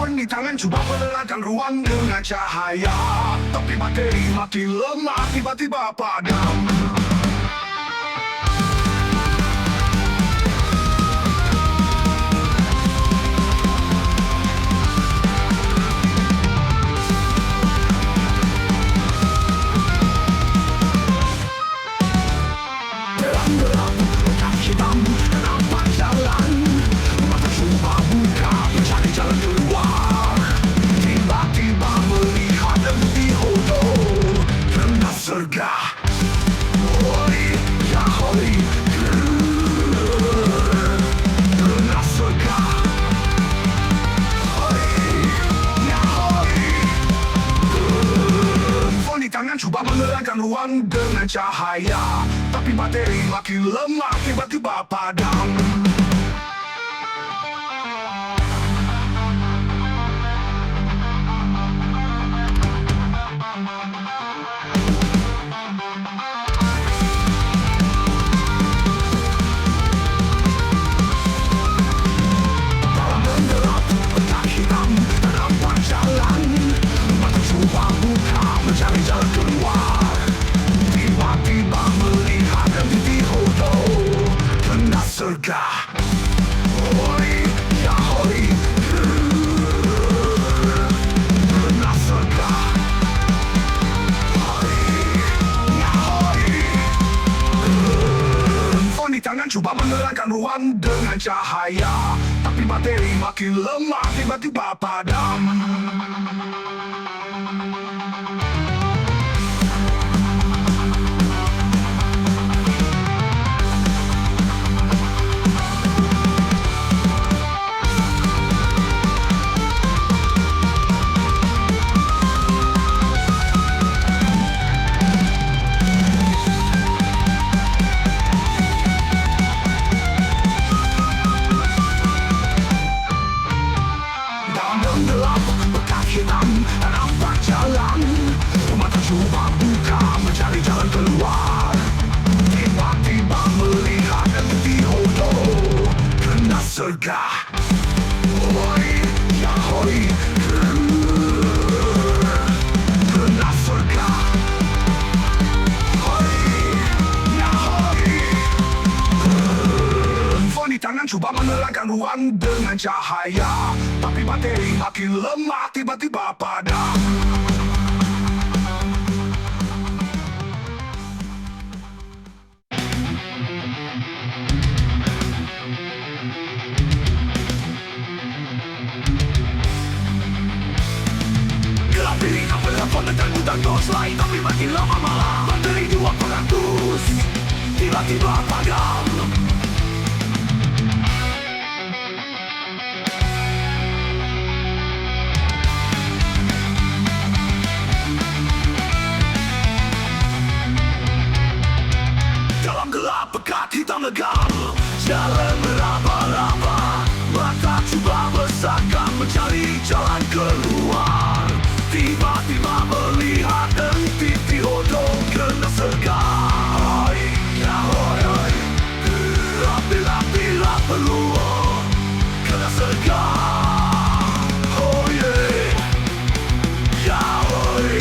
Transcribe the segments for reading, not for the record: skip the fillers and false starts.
Di tangan coba menerangkan ruang dengan cahaya, tapi materi makin lemah, tiba-tiba padam. Terang-terang, kotak hitam, nampak jalan. Mata coba buka, mencari jalan keluar. Tiba-tiba melihat di hodo kena serga. Hoi, ya hoi, kena serga. Hoi, ya hoi. Phone di tangan coba menerangkan ruang dengan cahaya, tapi materi makin lemah, tiba-tiba padam. Dalam menggelap, kotak hitam, nampak jalan. Mata coba buka, mencari jalan keluar. Tiba-tiba melihat di hodo kena serga. Hoi, ya hoi, kena serga. Hoi, ya hoi. Phone di tangan coba menerangkan ruang dengan cahaya, tapi materi makin lemah, tiba-tiba padam. Gelap, kotak hitam, nampak jalan. Mata coba buka, mencari jalan keluar. Tiba-tiba melihat di hodo kena serga. Hoi, ya hoi, kena serga. Hoi, ya hoi. Phone di tangan coba menerangkan ruang dengan cahaya, tapi materi makin lemah, tiba-tiba padam. Gelap diri tak telepon dan hutan torchlight, tapi makin lama malam. Materi 200 tiba-tiba padam. Pekat hitam legam, jalan meraba-raba. Mata coba besarkan, mencari jalan keluar. Tiba-tiba melihat di hodo kena serga. Hoi, ya hoi, hoi. Bila perlu kena serga. Hoi, ya hoi.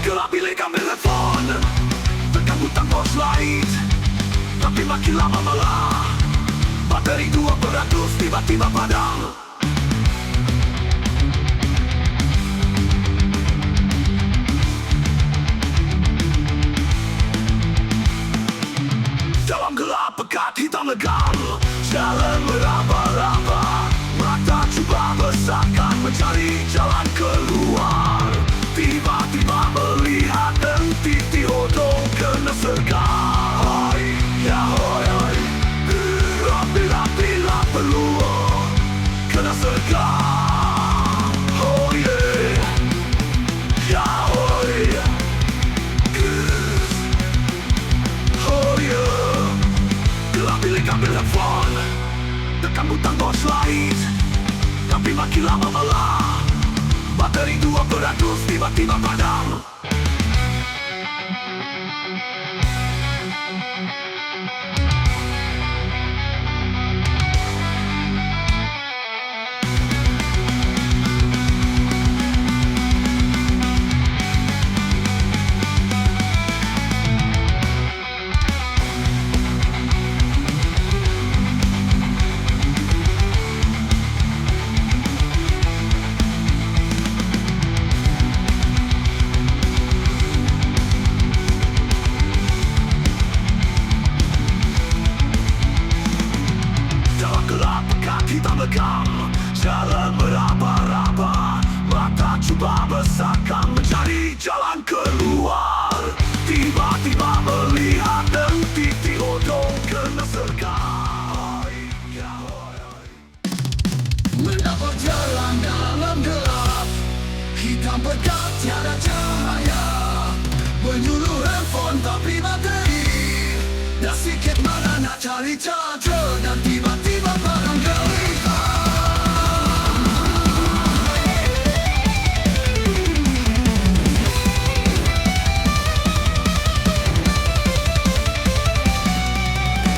Gelap bilik ambil telepon, tekan butang torchlight, tapi makin lama malah. Materi 200 tiba-tiba padam. Dalam gelap pekat hitam legam, jalan meraba-raba. Mata coba besarkan, mencari jalan keluar. Tiba-tiba melihat di hodo kena serga. Hoi, ya hoi, hoi. Bila perlu kena serga. Hoi, ya hoi. Hoi, gelap bilik ambil telepon, tekan butang torchlight, tapi makin lama malah. Materi 200 tiba-tiba padam. megang jalan meraba-raba, mata coba besarkan mencari jalan keluar. Tiba-tiba melihat titik odong kena sergap. Mendapat jalan dalam gelap, hitam pekat tiada cahaya. Menyuruh handphone tapi materi, dah sikit mana nak cari charger, dan tiba-tiba padam gelita.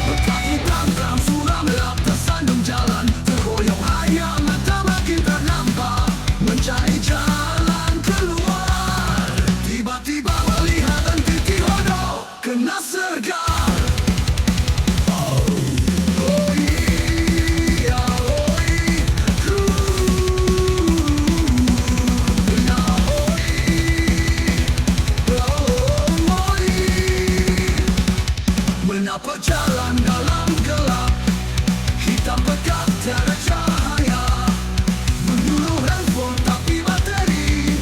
Pekat hitam dalam suram gelap tersandung jalan, tergoyong hayam mata makin tak nampak, mencari jalan keluar. Tiba-tiba melihat titik odong kena sergap. Menapa jalan dalam gelap, hitam pekat tiada cahaya. Menyuruh handphone tapi materi,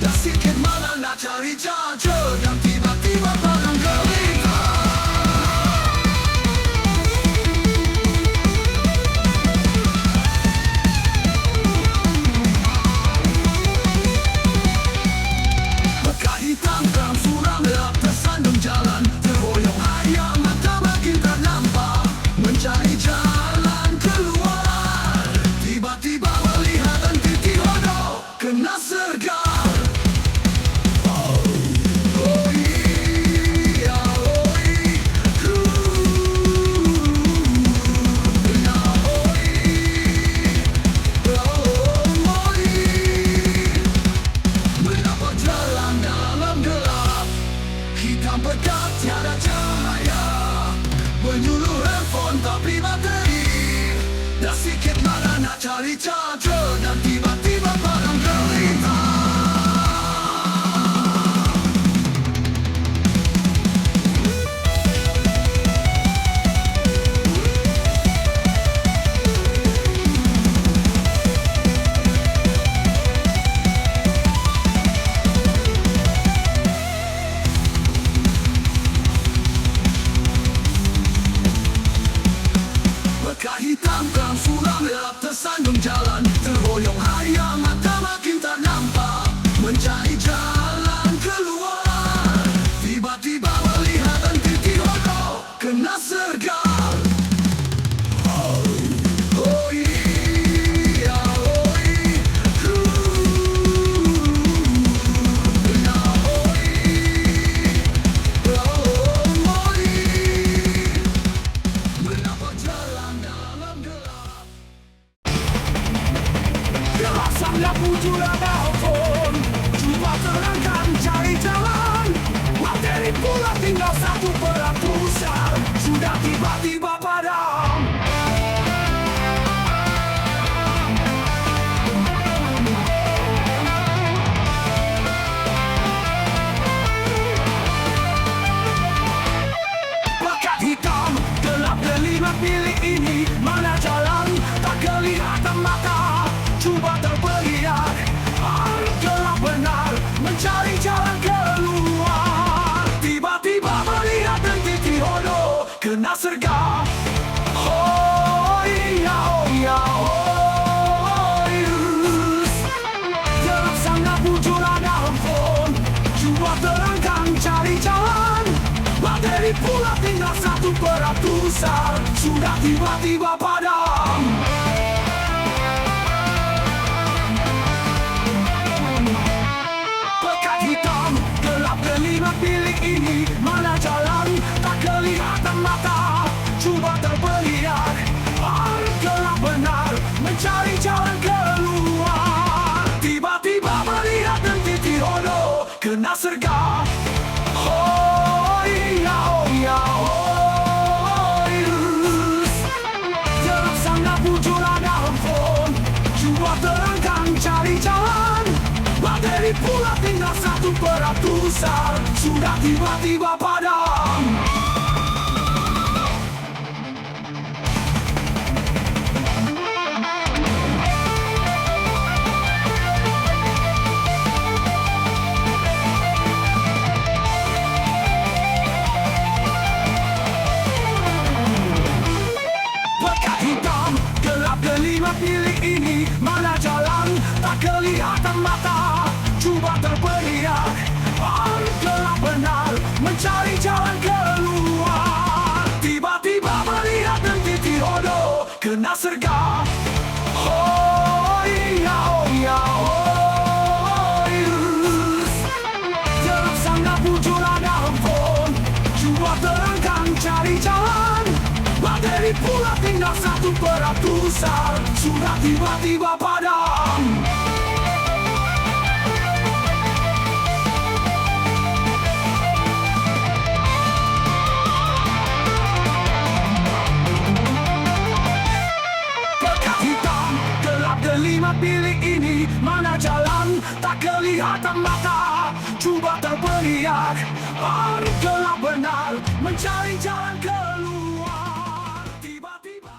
dah sikit mana nak cari charger, dan tiba-tiba padam gelita. Pekat hitam dalam suram gelap tersandung jalan, tergoyong hayam mata makin tak nampak, mencari jalan keluar. Tiba-tiba melihat titik odong kena sergap. Menapa jalan dalam gelap, hitam pekat tiada cahaya. Menyuruh handphone tapi materi, dah sikit mana nak cari charger, dan tiba-tiba padam gelita. Pekat hitam dalam suram gelap tersandung jalan, tergoyong hayam mata makin tak nampak, mencari jalan keluar. Tiba-tiba melihat titik odong kena sergap. Oh iya, oh iya. Menapa jalan dalam gelap, gelap sang lampu juara handphone, cuba terangkan cari jalan. Materi pula tinggal 1%, sudah tiba-tiba padam. Pekat hitam gelap delima, pilih ini mana jalan, tak kelihatan mata, cuba terpelihat. Gelap benar, mencari jalan keluar. Tiba-tiba melihat titik odong kena sergap. Oh iya, oh iya, oh yes. Gelap sangat muncul ada handphone, cuba terangkan cari jalan. Materi pula tinggal 1%, sudah tiba-tiba padam. Pekat hitam gelap delima, pilih ini mana jalan, tak kelihatan mata, cuba terpelihat. Gelap benar, mencari jalan keluar. Tiba-tiba melihat titik odong kena sergap. Oh iya, oh iya, oh yes. Gelap sangat muncul ada handphone, cuba terangkan cari jalan. Materi pula tinggal 1%, sudah tiba-tiba padam. kena sergap. Hoi, ya, ya, hoi. Dalam sana muncul ada handphone, cuma terenggang cari jalan. Materi pula tinggal 1%, sudah tiba-tiba padam. Delima pilih ini, mana jalan tak kelihatan mata. Cuba terperiak, baru gelap benar, mencari jalan keluar. Tiba-tiba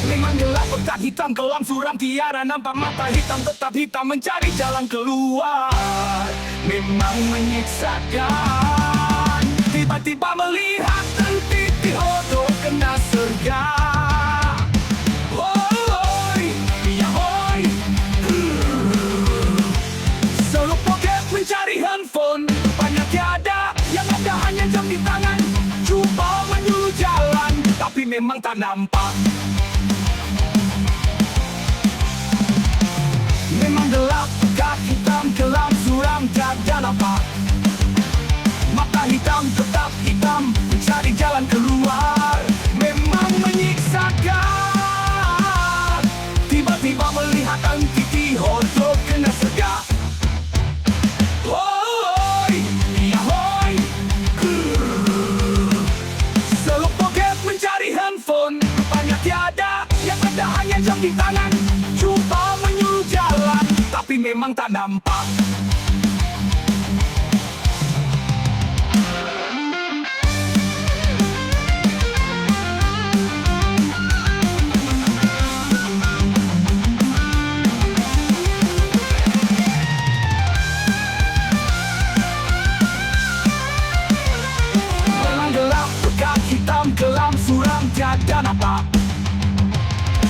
memang gelap, pekat hitam, kelam suram, tiada nampak mata. Hitam tetap hitam, mencari jalan keluar. Memang menyiksakan. Tiba-tiba melihat titik hodo kena sergap. Hoi, ya hoi. Selalu poket mencari handphone, rupanya tiada, yang ada hanya jam di tangan. Cuba menyuruh jalan, tapi memang tak nampak. Memang gelap, pekat hitam, kelam suram, tiada nampak. Mata hitam tetap hitam, mencari jalan keluar. Memang menyiksakan. Tiba-tiba melihat entiti hodo kena sergap. Hoi, ya hoi. Selalu poket mencari handphone, rupanya tiada, yang ada hanya jam di tangan. Cuba menyuruh jalan, tapi memang tak nampak. Memang gelap, pekat hitam, kelam suram, tiada nampak.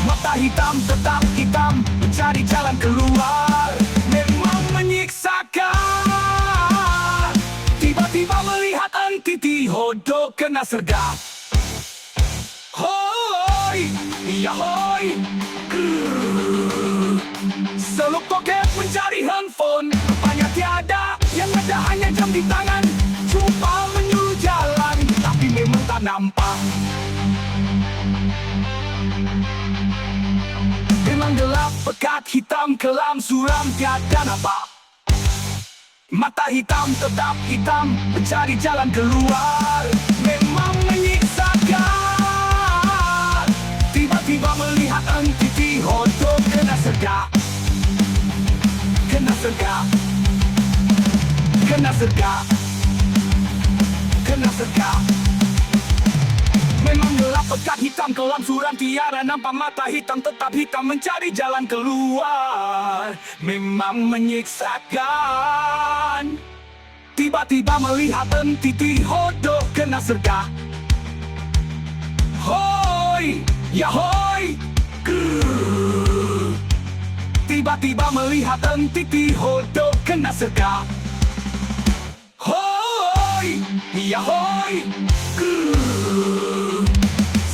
Mata hitam tetap hitam, mencari jalan keluar. Memang menyiksakan. Tiba-tiba melihat entiti hodo kena sergap. Hoi, ya hoi. Selalu poket mencari handphone, rupanya tiada, yang ada hanya jam di tangan. Cuba menyuruh jalan, tapi memang tak nampak. Memang gelap, pekat hitam, kelam suram, tiada nampak. Mata hitam tetap hitam, mencari jalan keluar. Memang menyiksakan. Tiba-tiba melihat entiti hodo kena sergap. Kena sergap. Kena sergap. Kena sergap. Memang gelap, pekat hitam, kelam suram, tiada nampak. Mata hitam tetap hitam, mencari jalan keluar. Memang menyiksakan. Tiba-tiba melihat entiti hodo kena sergap. Hoi, ya hoi. Tiba-tiba melihat entiti hodo kena sergap. Hoi, ya hoi.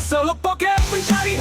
Selalu poket mencari